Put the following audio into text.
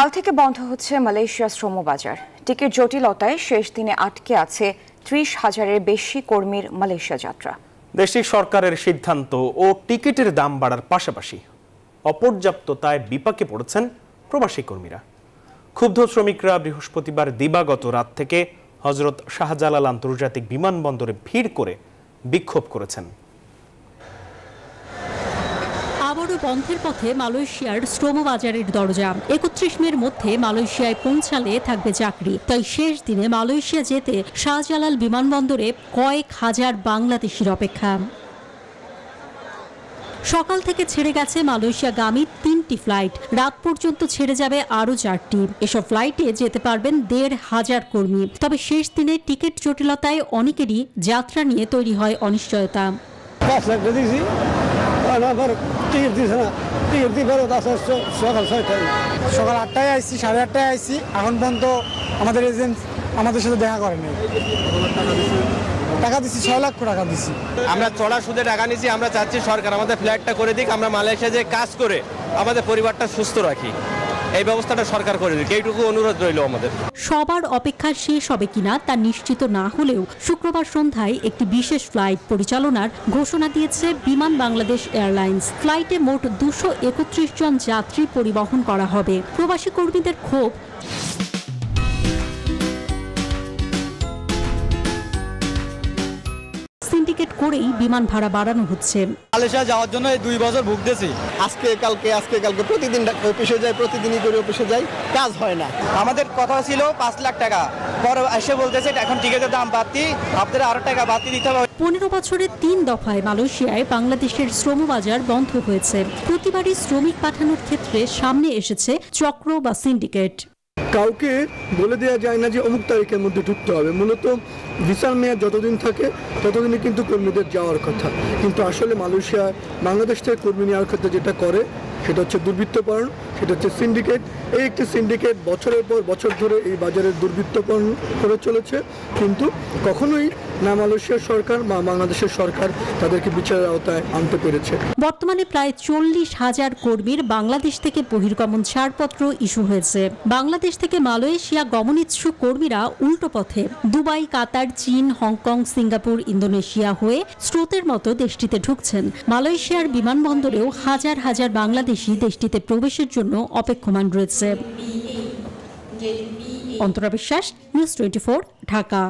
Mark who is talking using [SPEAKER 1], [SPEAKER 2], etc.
[SPEAKER 1] কাল থেকে বন্ধ হচ্ছে মালয়েশিয়া শ্রম বাজার। টিকিট জটিলতায় শেষ দিনে আটকে আছে ৩০,০০০-এর বেশি কর্মীর মালয়েশিয়া যাত্রা।
[SPEAKER 2] দেশটির সরকারের সিদ্ধান্ত ও টিকিটের দাম বাড়ার পাশাপাশি অপর্যাপ্ততায় বিপাকে পড়েছেন প্রবাসী কর্মীরা। ক্ষুব্ধ শ্রমিকরা বৃহস্পতিবার দিবাগত রাত থেকে হযরত শাহজালাল আন্তর্জাতিক বিমানবন্দরে ভিড় করে বিক্ষোভ করেছেন।
[SPEAKER 3] আবারও বন্ধের পথে মালয়েশিয়ার শ্রম বাজারের দরজা। ৩১ মের মধ্যে মালয়েশিয়ায় পৌঁছালে থাকবে চাকরি। তাই শেষ দিনে মালয়েশিয়া যেতে শাহজালাল বিমানবন্দরে কয়েক হাজার বাংলাদেশির অপেক্ষা। সকাল থেকে ছেড়ে গেছে মালয়েশিয়াগামী ৩টি ফ্লাইট, রাত পর্যন্ত ছেড়ে যাবে আরও ৪টি। এসব ফ্লাইটে যেতে পারবেন ১৫০০ কর্মী। তবে শেষ দিনে টিকিট জটিলতায় অনেকেরই যাত্রা নিয়ে তৈরি হয় অনিশ্চয়তা।
[SPEAKER 4] সকাল ৮টায় আসছি, ৮:৩০ আসছি, এখন পর্যন্ত আমাদের এজেন্ট আমাদের সাথে দেখা করেনি। টাকা দিচ্ছি, ৬ লক্ষ টাকা দিচ্ছি।
[SPEAKER 5] আমরা চড়া সুদে টাকা নিচ্ছি। আমরা চাচ্ছি সরকার আমাদের ফ্ল্যাটটা করে দিক, আমরা মালয়েশিয়া যে কাজ করে আমাদের পরিবারটা সুস্থ রাখি, এই ব্যবস্থাটা সরকার করে দিক, এইটুকু অনুরোধ রইল আমাদের।
[SPEAKER 3] সবার অপেক্ষা শেষ হবে কিনা তা নিশ্চিত না হলেও শুক্রবার সন্ধ্যায় একটি বিশেষ ফ্লাইট পরিচালনার ঘোষণা দিয়েছে বিমান বাংলাদেশ এয়ারলাইন্স। ফ্লাইটে মোট ২৩১ জন যাত্রী পরিবহন করা হবে। প্রবাসী কর্মীদের ক্ষোভ, সিন্ডিকেট করেই বিমান ভাড়া বাড়ানো হচ্ছে।
[SPEAKER 4] মালয়েশিয়া যাওয়ার জন্য এই ২ বছর ভুগতেছি।
[SPEAKER 6] আজকে কালকে প্রতিদিন অফিসে যাই, প্রতিদিনই করে অফিসে যাই, কাজ হয় না।
[SPEAKER 5] আমাদের কথা ছিল ৫ লাখ টাকা, পরে এসে বলতেছে এখন টিকিটের দাম বাড়তি, আপনাদের আরো টাকা বাড়তি দিতে হবে।
[SPEAKER 3] ১৫ বছরে ৩ দফায় মালয়েশিয়ায় বাংলাদেশের শ্রমবাজার বন্ধ হয়েছে। প্রতিবারই শ্রমিক পাঠানোর ক্ষেত্রে সামনে এসেছে চক্র বা সিন্ডিকেট।
[SPEAKER 7] কাউকে বলে দেওয়া যায় না যে অমুক তারিখের মধ্যে ঢুকতে হবে। মূলত ভিসার মেয়াদ যতদিন থাকে ততদিনই কিন্তু কর্মীদের যাওয়ার কথা, কিন্তু আসলে মালয়েশিয়া বাংলাদেশ থেকে কর্মী নেওয়ার ক্ষেত্রে যেটা করে সেটা হচ্ছে দুর্বৃত্তকরণ, সেটা হচ্ছে সিন্ডিকেট। এই একটি সিন্ডিকেট বছরের পর বছর ধরে এই বাজারের দুর্বৃত্তকরণ করে চলেছে, কিন্তু কখনোই না মালয়েশিয়ার সরকার বা বাংলাদেশের সরকার তাদেরকে বিচারের আওতায় আনতে পেরেছে।
[SPEAKER 3] বর্তমানে প্রায় ৪০,০০০ কর্মীর বাংলাদেশ থেকে বহির্গমন ছাড়পত্র ইস্যু হয়েছে। বাংলাদেশ থেকে মালয়েশিয়া গমনেচ্ছুক কর্মীরা উল্টো পথে দুবাই, কাতার, চীন, হংকং, সিঙ্গাপুর, ইন্দোনেশিয়া হয়ে স্রোতের মতো দেশটিতে ঢুকছেন। মালয়েশিয়ার বিমানবন্দরেও হাজার হাজার বাংলাদেশি দেশটিতে প্রবেশের জন্য অপেক্ষমান রয়েছে। অন্তরা বিশ্বাস, নিউজ 24, ঢাকা।